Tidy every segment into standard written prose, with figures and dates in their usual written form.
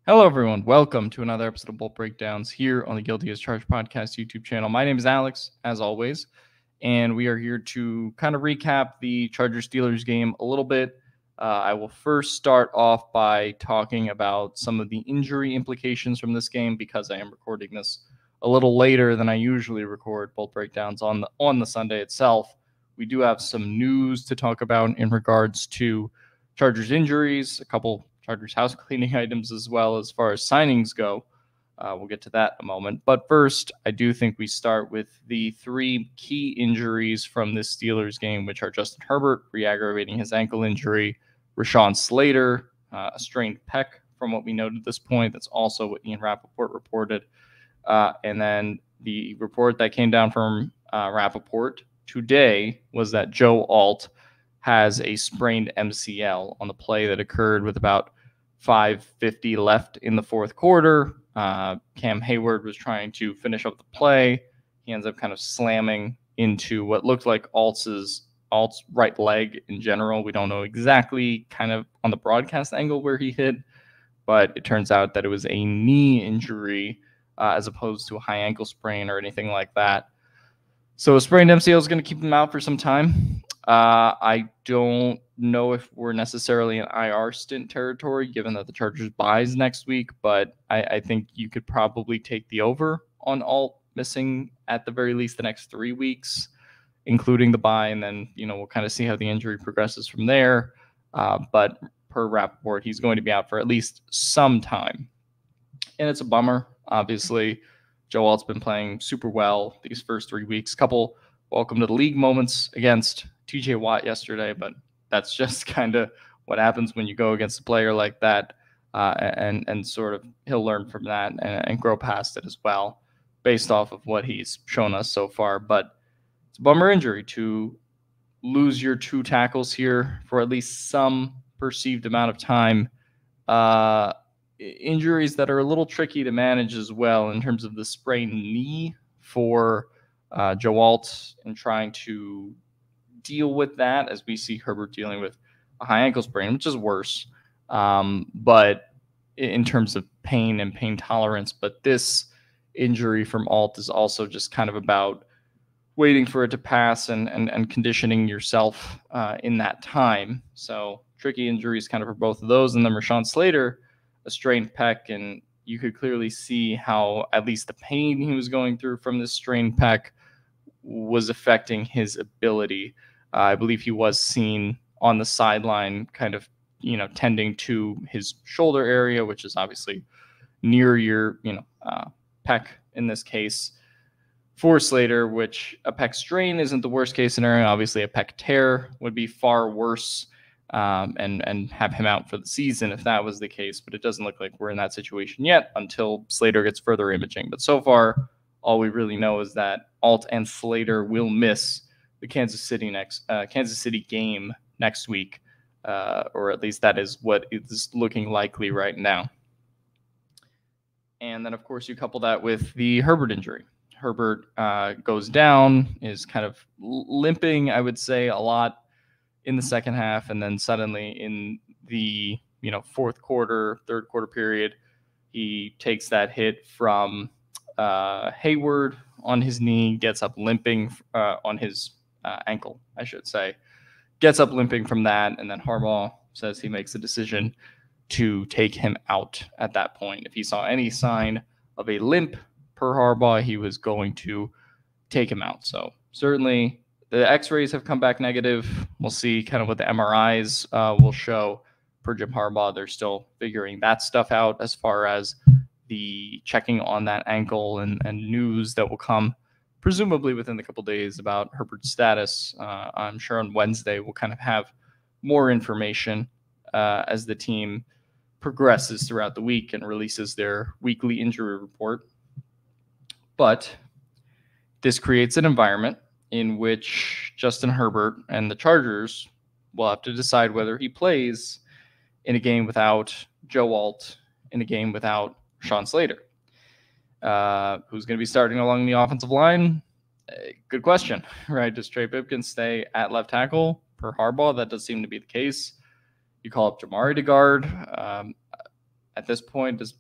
Hello, everyone. Welcome to another episode of Bolt Breakdowns here on the Guilty as Charged podcast YouTube channel. My name is Alex, as always, and we are here to kind of recap the Chargers-Steelers game a little bit. I will first start off by talking about some of the injury implications from this game because I am recording this a little later than I usually record Bolt Breakdowns on the Sunday itself. We do have some news to talk about in regards to Chargers injuries, a couple Chargers house cleaning items as well as far as signings go. We'll get to that in a moment. But first, I do think we start with the three key injuries from this Steelers game, which are Justin Herbert re-aggravating his ankle injury, Rashawn Slater, a strained pec from what we noted at this point. That's also what Ian Rappaport reported. And then the report that came down from Rappaport today was that Joe Alt has a sprained MCL on the play that occurred with about 5:50 left in the fourth quarter. Cam Hayward was trying to finish up the play. He ends up kind of slamming into what looked like Alt's right leg in general. We don't know exactly kind of on the broadcast angle where he hit, but it turns out that it was a knee injury as opposed to a high ankle sprain or anything like that. So a sprained MCL is going to keep him out for some time. I don't know if we're necessarily in IR stint territory, given that the Chargers buys next week, but I think you could probably take the over on Alt missing at the very least the next 3 weeks, including the buy, and then we'll kind of see how the injury progresses from there. But per Rappaport, he's going to be out for at least some time, and it's a bummer. Obviously, Joe Alt's been playing super well these first 3 weeks. Couple welcome to the league moments against TJ Watt yesterday, but that's just kind of what happens when you go against a player like that, and sort of he'll learn from that and grow past it as well, based off of what he's shown us so far. But it's a bummer injury to lose your two tackles here for at least some perceived amount of time. Injuries that are a little tricky to manage as well in terms of the sprained knee for Joe Alt and trying to deal with that, as we see Herbert dealing with a high ankle sprain, which is worse. But in terms of pain and pain tolerance, but this injury from Alt is also just kind of about waiting for it to pass and conditioning yourself in that time. So tricky injuries kind of for both of those. And then Rashawn Slater, a strained pec, and you could clearly see how at least the pain he was going through from this strained pec was affecting his ability. I believe he was seen on the sideline kind of, tending to his shoulder area, which is obviously near your, pec in this case for Slater, which a pec strain isn't the worst case scenario. Obviously, a pec tear would be far worse, and have him out for the season if that was the case. But it doesn't look like we're in that situation yet until Slater gets further imaging. But so far, all we really know is that Alt and Slater will miss the Kansas City game next week, or at least that is what is looking likely right now. And then, of course, you couple that with the Herbert injury. Herbert goes down, is kind of limping, I would say, a lot in the second half, and then suddenly in the fourth quarter, third quarter period, he takes that hit from Hayward on his knee, gets up limping on his ankle, I should say, gets up limping from that, and then Harbaugh says he makes a decision to take him out at that point. If he saw any sign of a limp per Harbaugh, he was going to take him out. So certainly the x-rays have come back negative. We'll see kind of what the MRIs will show. Per Jim Harbaugh, they're still figuring that stuff out as far as the checking on that ankle and news that will come presumably within a couple days about Herbert's status. I'm sure on Wednesday we'll kind of have more information as the team progresses throughout the week and releases their weekly injury report. But this creates an environment in which Justin Herbert and the Chargers will have to decide whether he plays in a game without Joe Alt, in a game without Sean Slater. Who's going to be starting along the offensive line? Good question, right? Does Trey Pipkins stay at left tackle per Harbaugh? That does seem to be the case. You call up Jamari to guard. at this point, does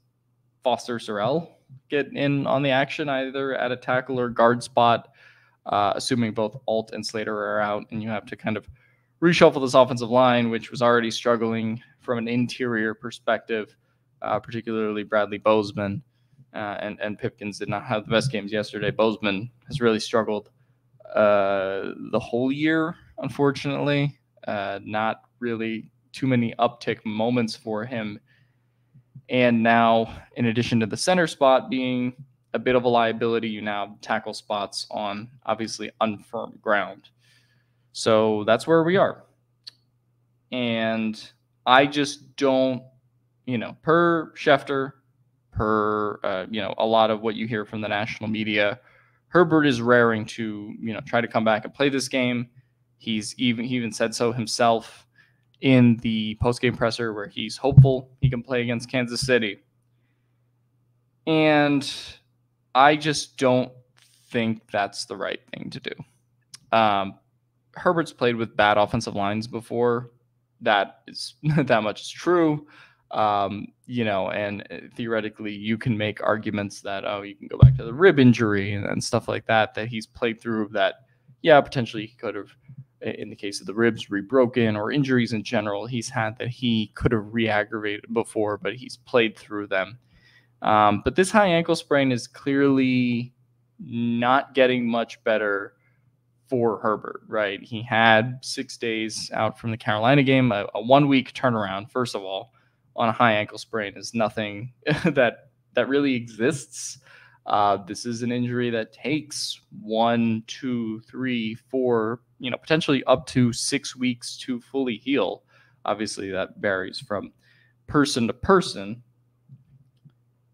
Foster Sorrell get in on the action either at a tackle or guard spot, assuming both Alt and Slater are out, and you have to kind of reshuffle this offensive line, which was already struggling from an interior perspective, particularly Bradley Bozeman. And Pipkins did not have the best games yesterday. Bozeman has really struggled the whole year, unfortunately. Not really too many uptick moments for him. And now, in addition to the center spot being a bit of a liability, you now have tackle spots on obviously unfirm ground. So that's where we are. And I just don't, per Schefter, per, a lot of what you hear from the national media, Herbert is raring to, try to come back and play this game. He even said so himself in the post-game presser where he's hopeful he can play against Kansas City. And I just don't think that's the right thing to do. Herbert's played with bad offensive lines before. That much is true. And theoretically you can make arguments that, you can go back to the rib injury and stuff like that he's played through that. Yeah, potentially he could have, in the case of the ribs, rebroken, or injuries in general he's had that he could have re-aggravated before, but he's played through them. But this high ankle sprain is clearly not getting much better for Herbert, right? He had 6 days out from the Carolina game, a 1 week turnaround, first of all, on a high ankle sprain is nothing that really exists. This is an injury that takes 1, 2, 3, 4, potentially up to 6 weeks to fully heal. Obviously, that varies from person to person.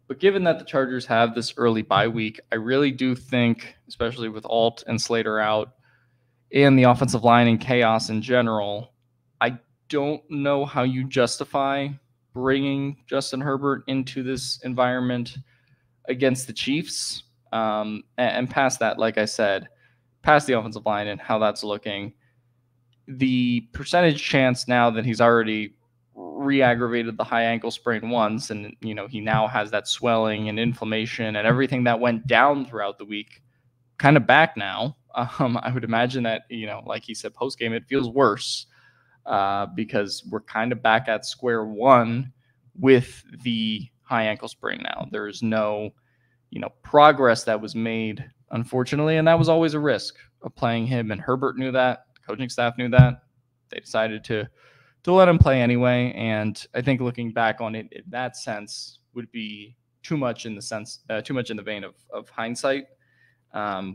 But given that the Chargers have this early bye week, I really do think, especially with Alt and Slater out and the offensive line and chaos in general, I don't know how you justify bringing Justin Herbert into this environment against the Chiefs. And past that, like I said, past the offensive line and how that's looking, the percentage chance now that he's already re-aggravated the high ankle sprain once, and he now has that swelling and inflammation and everything that went down throughout the week kind of back now. I would imagine that, like he said post-game, it feels worse because we're kind of back at square one with the high ankle sprain now. There is no, progress that was made, unfortunately, and that was always a risk of playing him, and Herbert knew that. The coaching staff knew that. They decided to let him play anyway, and I think looking back on it in that sense would be too much in the vein of hindsight,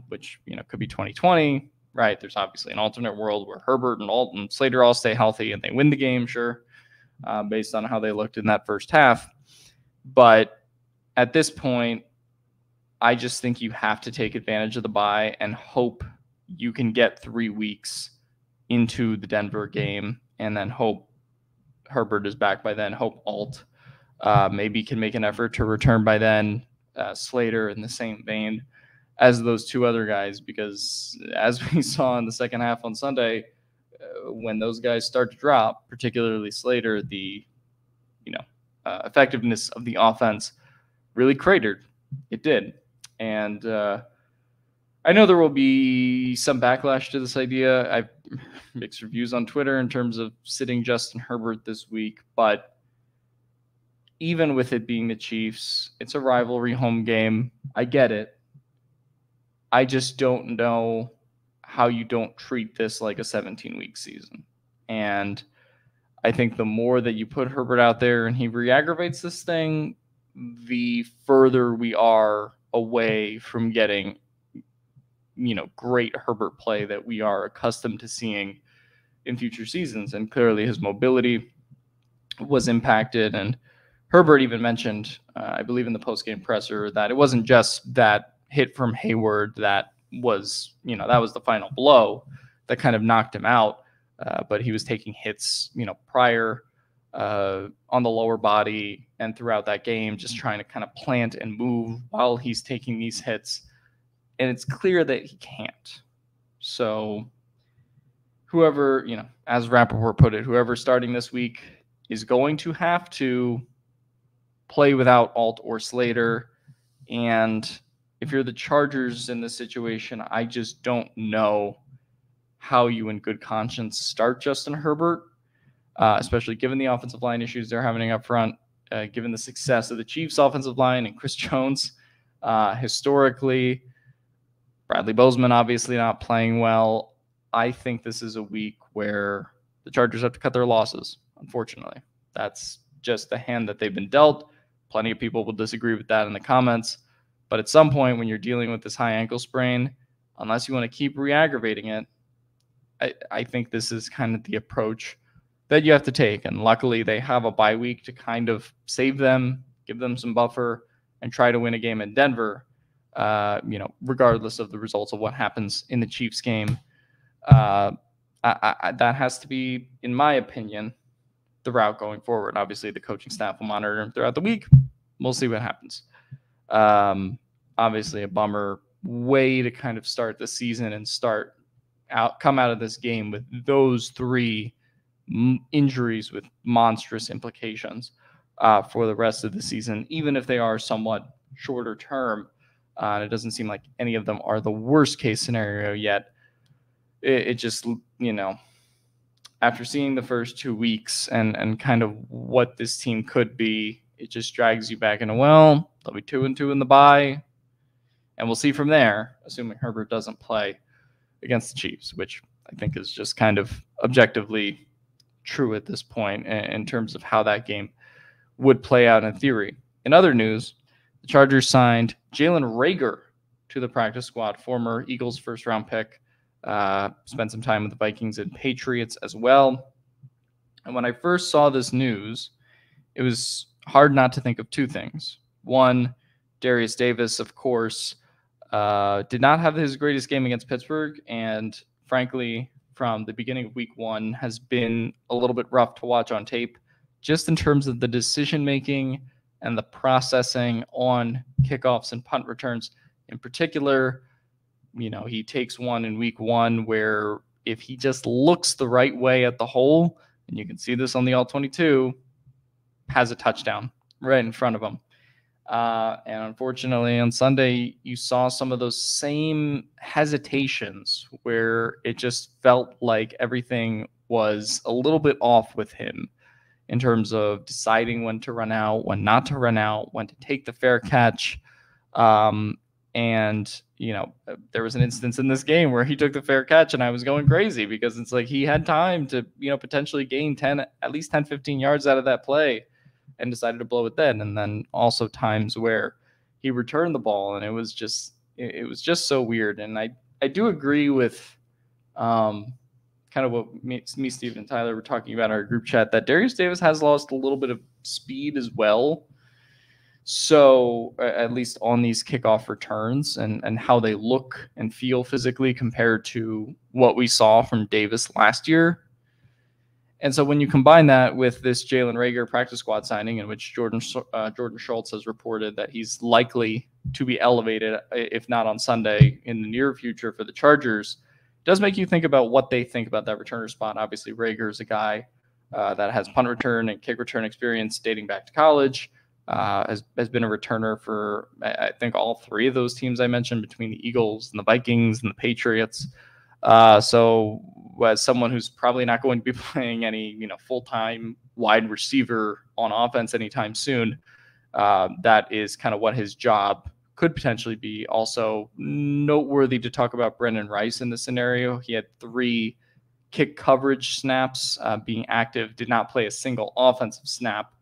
which could be 2020, right? There's obviously an alternate world where Herbert and Alt and Slater all stay healthy and they win the game, sure, based on how they looked in that first half. But at this point, I just think you have to take advantage of the bye and hope you can get 3 weeks into the Denver game, and then hope Herbert is back by then. Hope Alt maybe can make an effort to return by then. Slater in the same vein as those two other guys, because as we saw in the second half on Sunday, when those guys start to drop, particularly Slater, the effectiveness of the offense really cratered. It did. And I know there will be some backlash to this idea. I've mixed reviews on Twitter in terms of sitting Justin Herbert this week, but even with it being the Chiefs, it's a rivalry home game. I get it. I just don't know how you don't treat this like a 17-week season. And I think the more that you put Herbert out there and he re-aggravates this thing, the further we are away from getting, great Herbert play that we are accustomed to seeing in future seasons. And clearly his mobility was impacted. And Herbert even mentioned, I believe in the post-game presser, that it wasn't just that hit from Hayward that was, that was the final blow that kind of knocked him out. But he was taking hits, prior on the lower body and throughout that game, just trying to kind of plant and move while he's taking these hits. And it's clear that he can't. So whoever, as Rappaport put it, whoever's starting this week is going to have to play without Alt or Slater. And if you're the Chargers in this situation, I just don't know how you in good conscience start Justin Herbert, especially given the offensive line issues they're having up front, given the success of the Chiefs' offensive line and Chris Jones. Historically, Bradley Bozeman obviously not playing well. I think this is a week where the Chargers have to cut their losses, unfortunately. That's just the hand that they've been dealt. Plenty of people will disagree with that in the comments. But at some point, when you're dealing with this high ankle sprain, unless you want to keep re-aggravating it, I think this is kind of the approach that you have to take. And luckily, they have a bye week to kind of save them, give them some buffer, and try to win a game in Denver, regardless of the results of what happens in the Chiefs game. That has to be, in my opinion, the route going forward. Obviously, the coaching staff will monitor him throughout the week. We'll see what happens. Obviously, a bummer way to kind of start the season and come out of this game with those three injuries with monstrous implications for the rest of the season, even if they are somewhat shorter term. It doesn't seem like any of them are the worst case scenario yet. It just, after seeing the first 2 weeks and kind of what this team could be, it just drags you back into, well, they'll be 2-2 in the bye. And we'll see from there, assuming Herbert doesn't play against the Chiefs, which I think is just kind of objectively true at this point in terms of how that game would play out in theory. In other news, the Chargers signed Jalen Reagor to the practice squad, former Eagles first-round pick. Spent some time with the Vikings and Patriots as well. And when I first saw this news, it was hard not to think of two things. One, Darius Davis, of course, did not have his greatest game against Pittsburgh, and frankly, from the beginning of week one, has been a little bit rough to watch on tape, just in terms of the decision-making and the processing on kickoffs and punt returns. In particular, he takes one in week one where if he just looks the right way at the hole, and you can see this on the All-22, has a touchdown right in front of him. And unfortunately, on Sunday, you saw some of those same hesitations where it just felt like everything was a little bit off with him in terms of deciding when to run out, when not to run out, when to take the fair catch. And, there was an instance in this game where he took the fair catch and I was going crazy because it's like he had time to, potentially gain at least 10, 15 yards out of that play and decided to blow it then. And then also times where he returned the ball and it was just so weird. And I do agree with kind of what me, Steve, and Tyler were talking about in our group chat, that Darius Davis has lost a little bit of speed as well. So at least on these kickoff returns and how they look and feel physically compared to what we saw from Davis last year. And so when you combine that with this Jalen Reagor practice squad signing, in which Jordan Schultz has reported that he's likely to be elevated, if not on Sunday, in the near future for the Chargers, it does make you think about what they think about that returner spot. Obviously, Reagor is a guy that has punt return and kick return experience dating back to college. Has been a returner for, I think, all three of those teams I mentioned, between the Eagles and the Vikings and the Patriots. So as someone who's probably not going to be playing any, full-time wide receiver on offense anytime soon, that is kind of what his job could potentially be. Also noteworthy to talk about Brendan Rice in this scenario. He had 3 kick coverage snaps being active, did not play a single offensive snap.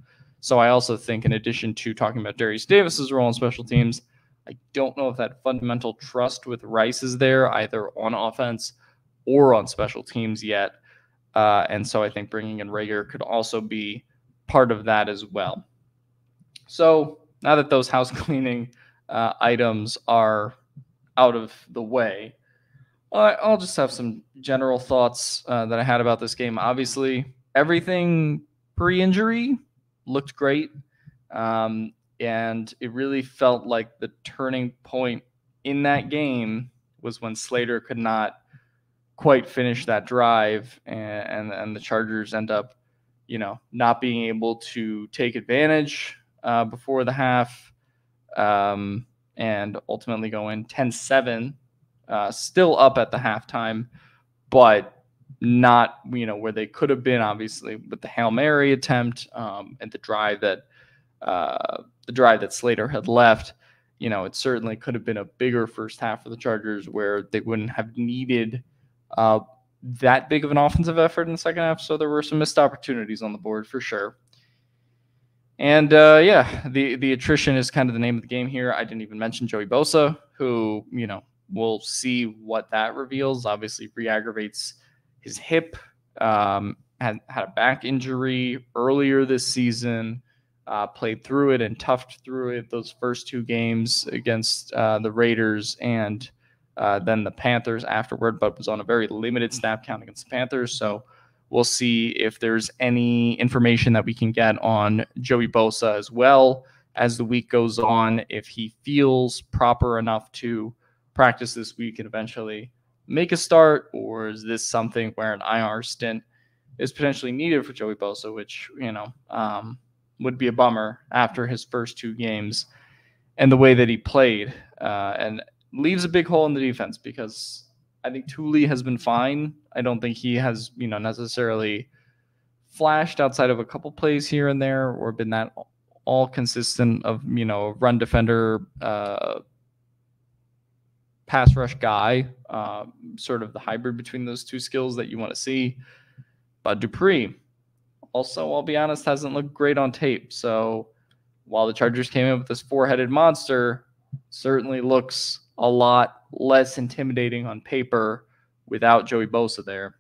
So I also think, in addition to talking about Darius Davis's role in special teams, I don't know if that fundamental trust with Rice is there, either on offense or on special teams yet. And so I think bringing in Reagor could also be part of that as well. So now that those house cleaning items are out of the way, I'll just have some general thoughts that I had about this game. Obviously, everything pre-injury looked great. And it really felt like the turning point in that game was when Slater could not quite finish that drive, and the Chargers end up, not being able to take advantage before the half, and ultimately go in 10-7, still up at the halftime, but not, where they could have been, obviously, with the Hail Mary attempt, and the drive that Slater had left. It certainly could have been a bigger first half for the Chargers where they wouldn't have needed that big of an offensive effort in the second half. So there were some missed opportunities on the board for sure. And the attrition is kind of the name of the game here. I didn't even mention Joey Bosa, who, we'll see what that reveals. Obviously, re-aggravates his hip, had a back injury earlier this season, played through it and toughed through it those first two games against the Raiders and then the Panthers afterward, but was on a very limited snap count against the Panthers. So we'll see if there's any information that we can get on Joey Bosa as well as the week goes on, if he feels proper enough to practice this week and eventually make a start, or is this something where an IR stint is potentially needed for Joey Bosa, which, would be a bummer after his first two games and the way that he played, and leaves a big hole in the defense because I think Thule has been fine. I don't think he has, necessarily flashed outside of a couple plays here and there or been that all consistent of, a run defender, pass rush guy, sort of the hybrid between those two skills that you want to see. But Dupree also, I'll be honest, hasn't looked great on tape. So while the Chargers came in with this four-headed monster, certainly looks a lot less intimidating on paper without Joey Bosa there.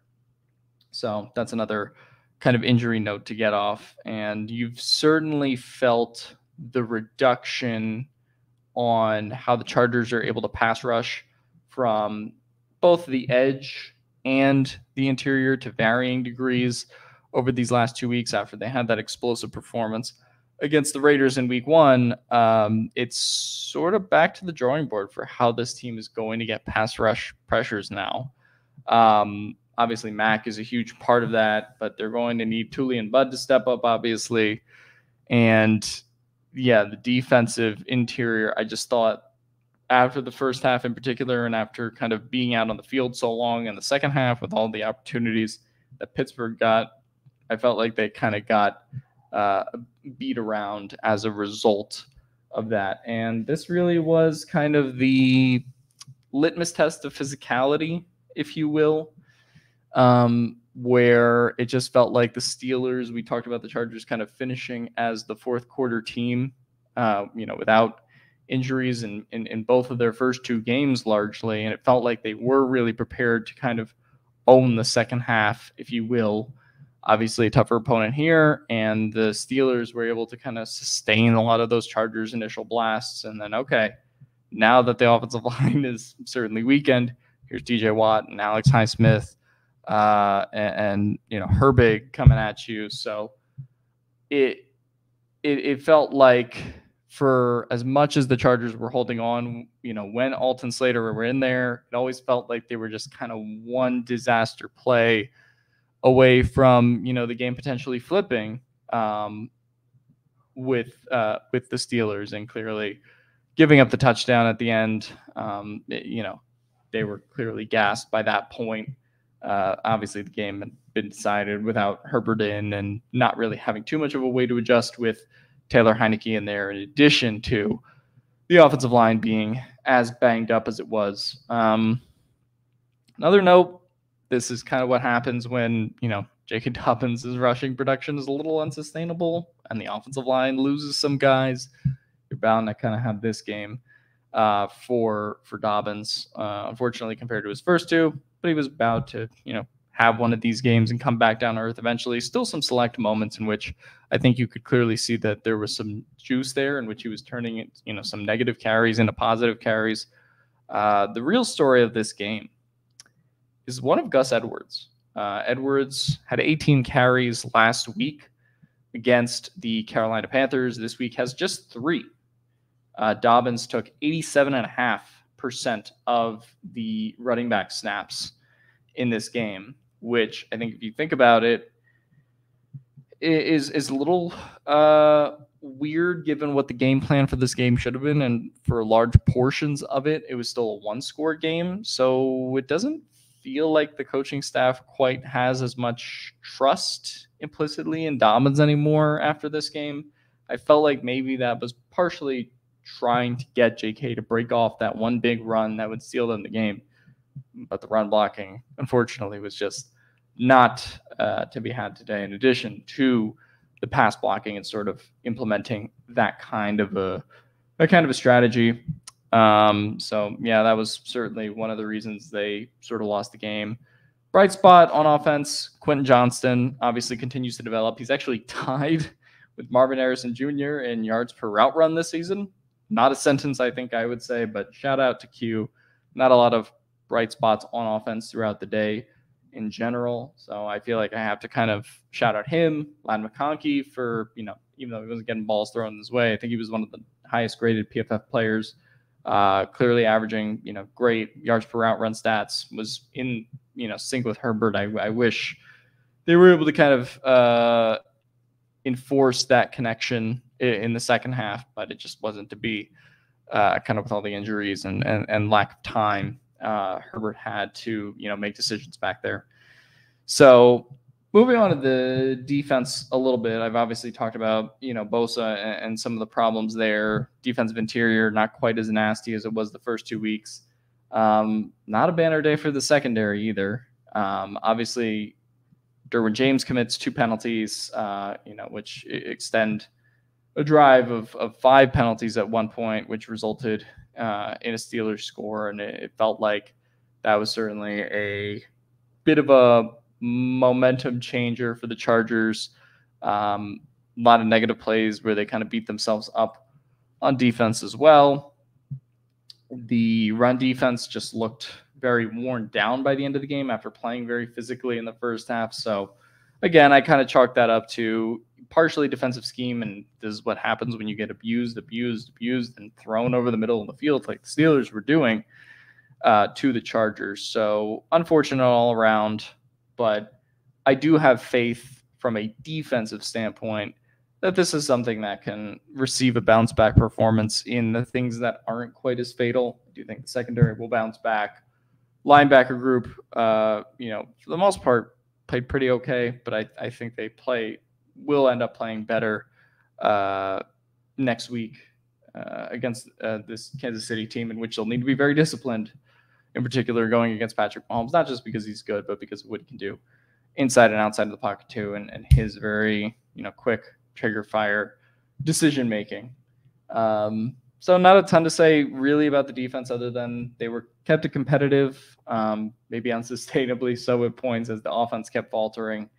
So that's another kind of injury note to get off. And you've certainly felt the reduction on how the Chargers are able to pass rush from both the edge and the interior to varying degrees over these last 2 weeks after they had that explosive performance against the Raiders in week one. It's sort of back to the drawing board for how this team is going to get pass rush pressures now. Obviously, Mac is a huge part of that, but they're going to need Thule and Bud to step up, obviously. And yeah, the defensive interior, I just thought after the first half in particular, and after kind of being out on the field so long in the second half with all the opportunities that Pittsburgh got, I felt like they kind of got beat around as a result of that. And this really was kind of the litmus test of physicality, if you will, where it just felt like the Steelers, we talked about the Chargers kind of finishing as the fourth quarter team, without injuries in both of their first two games largely. And it felt like they were really prepared to kind of own the second half, if you will. Obviously a tougher opponent here, and the Steelers were able to kind of sustain a lot of those Chargers initial blasts. And then, okay, now that the offensive line is certainly weakened, here's DJ Watt and Alex Highsmith, and Herbert coming at you. So it felt like, for as much as the Chargers were holding on, when Alton Slater were in there, it always felt like they were just kind of one disaster play away from, the game potentially flipping with the Steelers, and clearly giving up the touchdown at the end. They were clearly gassed by that point. Obviously, the game had been decided without Herbert in, and not really having too much of a way to adjust with Taylor Heineke in there, in addition to the offensive line being as banged up as it was. Another note, this is kind of what happens when, J.K. Dobbins' rushing production is a little unsustainable and the offensive line loses some guys. You're bound to kind of have this game for Dobbins, unfortunately, compared to his first two. But he was about to, have one of these games and come back down to earth eventually. Still some select moments in which I think you could clearly see that there was some juice there, in which he was turning it, some negative carries into positive carries. The real story of this game is one of Gus Edwards. Edwards had 18 carries last week against the Carolina Panthers. This week has just 3. Dobbins took 87.5% of the running back snaps in this game, which I think, if you think about it, is a little weird given what the game plan for this game should have been, and for large portions of it, it was still a one-score game. So it doesn't feel like the coaching staff quite has as much trust implicitly in Dobbins anymore after this game. I felt like maybe that was partially trying to get JK to break off that one big run that would seal them the game. But the run blocking, unfortunately, was just not to be had today, in addition to the pass blocking and sort of implementing that kind of a strategy. So yeah, that was certainly one of the reasons they sort of lost the game. Bright spot on offense, Quentin Johnston obviously continues to develop. He's actually tied with Marvin Harrison Jr. in yards per route run this season. Not a sentence, I think I would say, but shout out to Q. Not a lot of bright spots on offense throughout the day in general. So I feel like I have to kind of shout out him, Ladd McConkey, for, even though he wasn't getting balls thrown his way, I think he was one of the highest graded PFF players, clearly averaging, great yards per route run stats, was in, sync with Herbert. I wish they were able to kind of enforce that connection in the second half, but it just wasn't to be, kind of with all the injuries and lack of time. Herbert had to, make decisions back there. So moving on to the defense a little bit, I've obviously talked about, Bosa and some of the problems there. Defensive interior, not quite as nasty as it was the first 2 weeks. Not a banner day for the secondary either. Obviously, Derwin James commits 2 penalties, which extend a drive of 5 penalties at one point, which resulted in a Steelers score. And it felt like that was certainly a bit of a momentum changer for the Chargers. A lot of negative plays where they kind of beat themselves up on defense as well. The run defense just looked very worn down by the end of the game after playing very physically in the first half. So again, I kind of chalked that up to partially defensive scheme, and this is what happens when you get abused, and thrown over the middle of the field like the Steelers were doing to the Chargers. So unfortunate all around, but I do have faith from a defensive standpoint that this is something that can receive a bounce back performance in the things that aren't quite as fatal. I do think the secondary will bounce back. Linebacker group, for the most part, played pretty okay, but I think they will end up playing better next week against this Kansas City team, in which they'll need to be very disciplined, in particular going against Patrick Mahomes, not just because he's good, but because of what he can do inside and outside of the pocket too, and his very quick trigger fire decision making. So not a ton to say really about the defense other than they were kept it competitive, maybe unsustainably so at points as the offense kept faltering,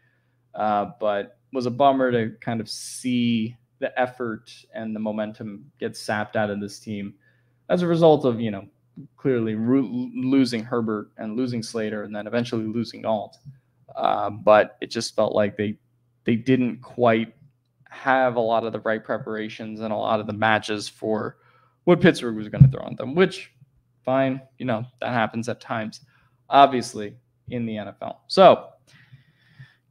but was a bummer to kind of see the effort and the momentum get sapped out of this team as a result of, clearly losing Herbert and losing Slater and then eventually losing Alt. But it just felt like they didn't quite have a lot of the right preparations and a lot of the matches for what Pittsburgh was going to throw on them, which fine, that happens at times, obviously, in the NFL. So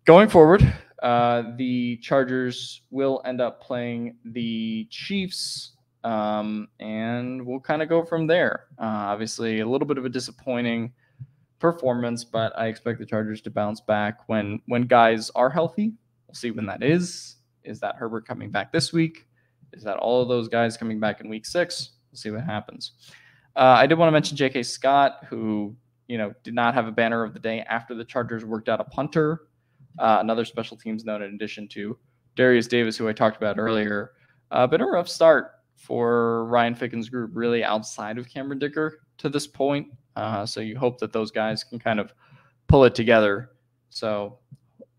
going forward, the Chargers will end up playing the Chiefs, and we'll kind of go from there. Obviously, a little bit of a disappointing performance, but I expect the Chargers to bounce back when guys are healthy. We'll see when that is. Is that Herbert coming back this week? Is that all of those guys coming back in week 6? We'll see what happens. I did want to mention J.K. Scott, who did not have a banner of the day after the Chargers worked out a punter. Another special teams note in addition to Darius Davis, who I talked about earlier. Been a rough start for Ryan Ficken's group, really outside of Cameron Dicker to this point. So you hope that those guys can kind of pull it together. So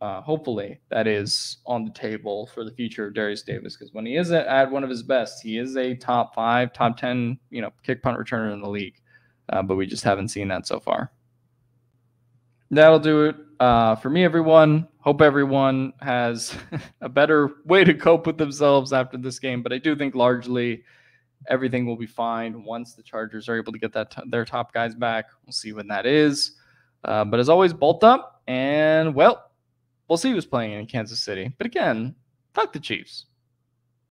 hopefully that is on the table for the future of Darius Davis, because when he is at one of his best, he is a top 5, top 10, kick punt returner in the league. But we just haven't seen that so far. That'll do it for me, everyone. Hope everyone has a better way to cope with themselves after this game. But I do think largely everything will be fine once the Chargers are able to get their top guys back. We'll see when that is. But as always, bolt up. And, well, we'll see who's playing in Kansas City. But again, fuck the Chiefs.